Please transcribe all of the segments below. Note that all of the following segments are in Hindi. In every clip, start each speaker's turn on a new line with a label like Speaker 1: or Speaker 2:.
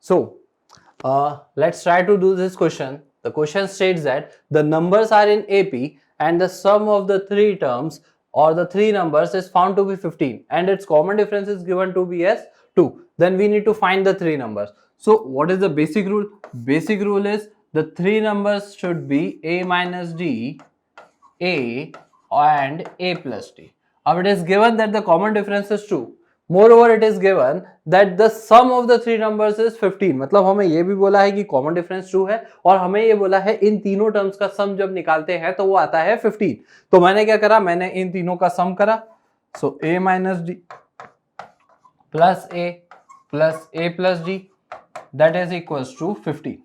Speaker 1: So let's try to do this question. The question states that the numbers are in AP and the sum of the three terms or the three numbers is found to be 15 and its common difference is given to be as 2. Then we need to find the three numbers. So what is the basic rule? Basic rule is the three numbers should be A minus D, A and A plus D. Now it is given that the common difference is 2. Moreover, it is given that the sum of the three numbers is 15. मतलब हमें ये भी बोला है कि कॉमन डिफरेंस 2 है और हमें ये बोला है इन तीनों टर्म्स का सम जब निकालते हैं तो वो आता है 15. तो मैंने क्या करा, मैंने इन तीनों का सम करा. सो a minus D plus a plus D that is equals to 15.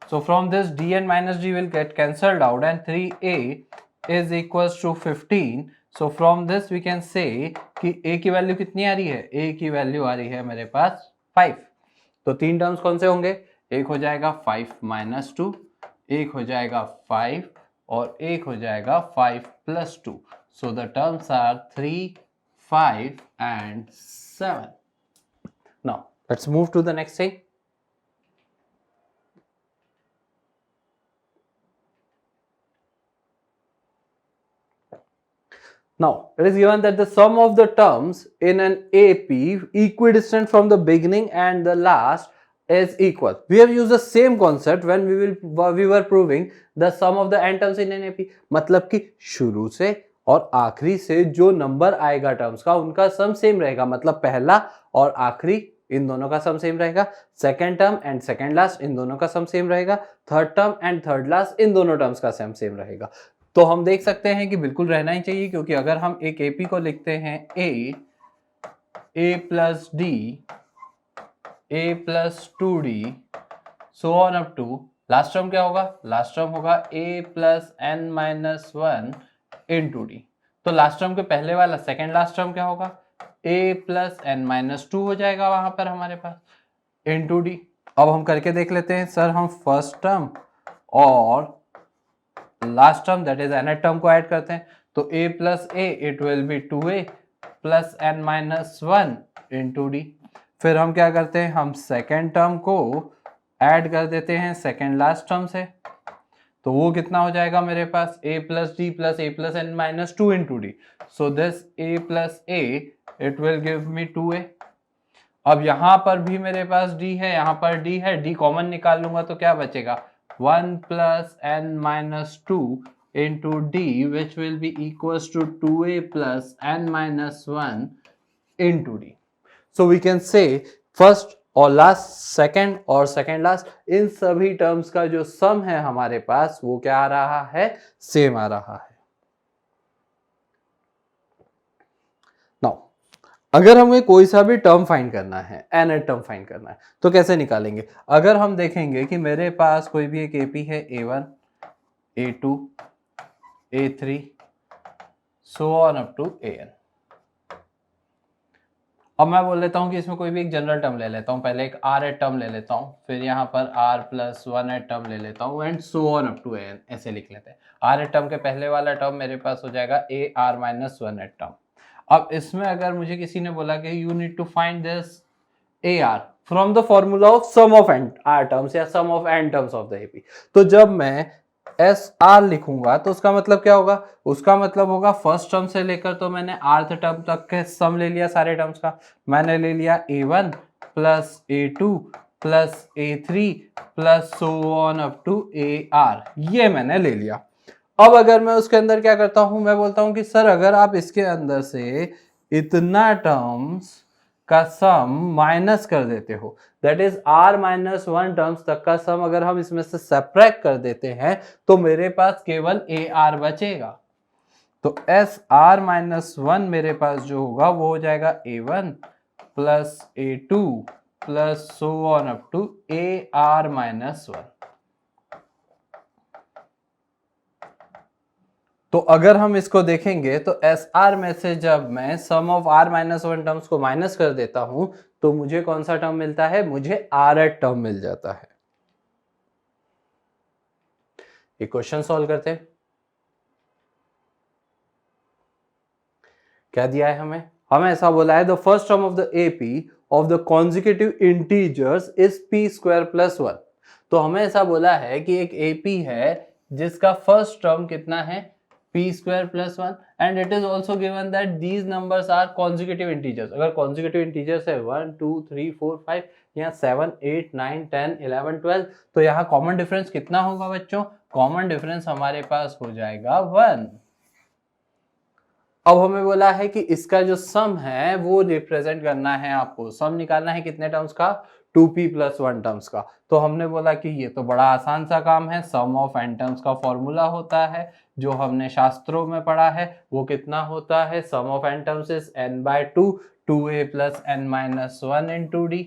Speaker 1: So from this d and minus d will get cancelled out and 3a is equals to 15. So from this we can say कि a की वैल्यू कितनी आ रही है, a की वैल्यू आ रही है मेरे पास 5. तो तीन टर्म्स कौन से होंगे, एक हो जाएगा 5 माइनस 2, एक हो जाएगा 5 और एक हो जाएगा 5 plus 2. So the terms are 3, 5 and 7. Now let's move to the next thing. Now, it is given that the sum of the terms in an AP equidistant from the beginning and the last is equal. We have used the same concept when we were proving the sum of the n terms in an AP. मतलब कि शुरू से और आखिरी से जो नंबर आएगा टर्म्स का उनका सम सेम रहेगा. मतलब पहला और आखिरी इन दोनों का सम सेम रहेगा. Second term and second last in दोनों का सम सेम रहेगा. Third term and third last in दोनों टर्म्स का सम सेम रहेगा. तो हम देख सकते हैं कि बिल्कुल रहना ही चाहिए, क्योंकि अगर हम एक AP को लिखते हैं a plus d, a plus 2d, so on up to last term क्या होगा, लास्ट टर्म होगा a plus n minus 1 into d. तो लास्ट टर्म के पहले वाला सेकेंड लास्ट टर्म क्या होगा, a प्लस n माइनस 2 हो जाएगा वहां पर हमारे पास इंटू डी. अब हम करके देख लेते हैं. सर हम फर्स्ट टर्म और last term that is nth term को ऐड करते हैं. तो a plus a it will be 2a plus n minus 1 into D. फिर हम क्या करते हैं, हम सेकेंड टर्म को ऐड कर देते हैं सेकेंड लास्ट टर्म से. तो वो कितना हो जाएगा मेरे पास, a plus D plus a plus n minus 2 into D. So this a plus a it will give me 2a. अब यहां पर भी मेरे पास d है, यहां पर d है, d कॉमन निकाल लूंगा तो क्या बचेगा, 1 plus n minus 2 into d which will be equals to 2a plus n minus 1 into d. So we can say first और लास्ट, सेकेंड और सेकेंड लास्ट, इन सभी टर्म्स का जो सम है हमारे पास वो क्या आ रहा है, सेम आ रहा है. नाउ अगर हमें कोई सा भी टर्म फाइंड करना है, nth टर्म फाइंड करना है, तो कैसे निकालेंगे. अगर हम देखेंगे कि मेरे पास कोई भी एक AP है, A1, A2, A3 so on up to AN. अब मैं बोल लेता हूं कि इसमें कोई भी एक जनरल टर्म ले लेता हूं. पहले एक R टर्म ले लेता हूं, फिर यहाँ पर R प्लस 1 टर्म ले लेता हूं and so on up to AN. ऐसे लिख लेते हैं. R टर्म के पहले वाला टर्म मेरे पास हो जाएगा AR माइनस 1 टर्म. अब इसमें अगर मुझे किसी ने बोला कि you need to find this AR from the formula of sum of n R terms या sum of n terms of the AP, तो जब मैं SR लिखूंगा तो उसका मतलब क्या होगा, उसका मतलब होगा फर्स्ट टर्म से लेकर तो मैंने rth टर्म तक के सम ले लिया सारे टर्म्स का. मैंने ले लिया A1 plus A2 plus A3 plus so on up to AR, ये मैंने ले लिया. अब अगर मैं उसके अंदर क्या करता हूं, मैं बोलता हूं कि सर अगर आप इसके अंदर से इतना टर्म्स का सम माइनस कर देते हो, that is R minus 1 terms तक का सम अगर हम इसमें से सब्ट्रैक्ट कर देते हैं तो मेरे पास केवल AR बचेगा. तो SR माइनस 1 मेरे पास जो होगा वो हो जाएगा A1 plus A2 plus so on up to AR minus 1. तो अगर हम इसको देखेंगे तो SR में से जब मैं सम ऑफ R माइनस 1 टर्म्स को माइनस कर देता हूं तो मुझे कौन सा टर्म मिलता है, मुझे R टर्म मिल जाता है. एक क्वेश्चन सॉल्व करते हैं. क्या दिया है हमें, हमें ऐसा बोला है the first term of the AP of the consecutive integers is P square plus 1। तो हमें ऐसा बोला है कि एक एपी है जिसका फर्स्ट टर्म कितना है p square plus 1 and it is also given that these numbers are consecutive integers. अगर कॉन्जिक्यूटिव इंटीजर्स है 1 2 3 4 5 यहाँ 7 8 9 10 11 12 तो यहाँ कॉमन डिफरेंस कितना होगा बच्चों? कॉमन डिफरेंस हमारे पास हो जाएगा 1। अब हमें बोला है कि इसका जो सम है वो रिप्रेजेंट करना है, आपको सम निकालना है कितने टर्म्स का? 2p प्लस 1 टर्म्स का। तो हमने बोला कि ये तो बड़ा आसान सा काम है, सम ऑफ n टर्म्स का फॉर्मूला होता है जो हमने शास्त्रों में पढ़ा है, वो कितना होता है? Sum of n terms is n by 2 2a plus n minus 1 into d।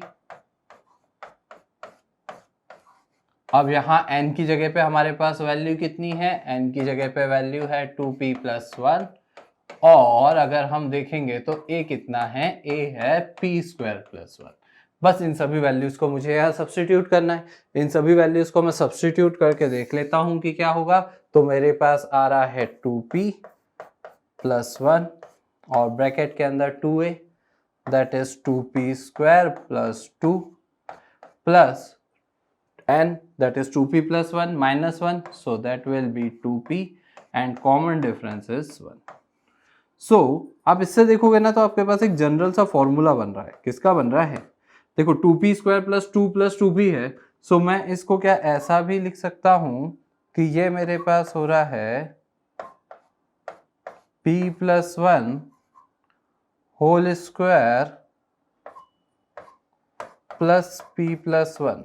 Speaker 1: अब यहाँ n की जगह पे हमारे पास वैल्यू कितनी है? n की जगह पे वैल्यू है 2p प्लस 1 और अगर हम देखेंगे तो a कितना है? a है p स्क्वायर प्लस 1। बस इन सभी वैल्यूज को मुझे यहाँ सब्स्टिट्यूट करना है। इन सभी वैल्यूज को मैं सब्स्टिट्यूट करके देख लेता हूँ कि क्या होगा। तो मेरे पास आ रहा है 2p प्लस 1 और ब्रैकेट के अंदर 2a that is 2p square plus 2 plus n that is 2p plus 1 minus 1 so that will be 2p and common difference is 1। so आप इससे देखोगे ना तो आपके पास एक जनरल सा फॉर्मूला बन रहा है। किसका बन रहा है? देखो 2p स्क्वायर प्लस 2p है। सो मैं इसको क्या ऐसा भी लिख सकता हूं कि ये मेरे पास हो रहा है p plus 1 whole square plus p plus 1।